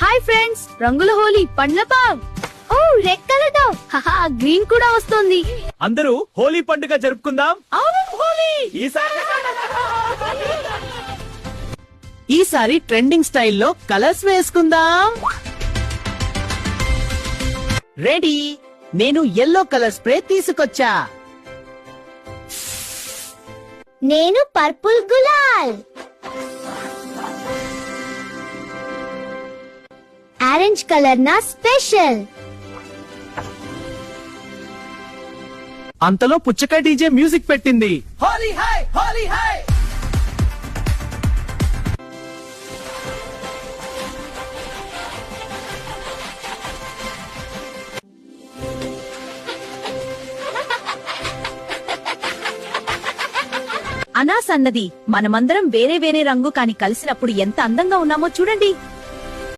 Hi friends, రంగుల హోలీ పండ్ల పాం. ఓ రెడ్ కలర్ తో హహా గ్రీన్ కూడా వస్తుంది. అందరూ హోలీ పండుగ జరుపుకుందాం. ఈసారి ట్రెండింగ్ స్టైల్లో కలర్స్ వేసుకుందాం. రెడీ, నేను యెల్లో కలర్ స్ప్రే తీసుకొచ్చా. నేను పర్పుల్ గులాల్. ఆరెంజ్ కలర్ నా స్పెషల్. అంతలో పుచ్చకాయ డీజే మ్యూజిక్ పెట్టింది. హోలీ హై, హోలీ హై. అనాస్ అన్నది మనమందరం వేరే వేరే రంగు కాని కలిసినప్పుడు ఎంత అందంగా ఉన్నామో చూడండి.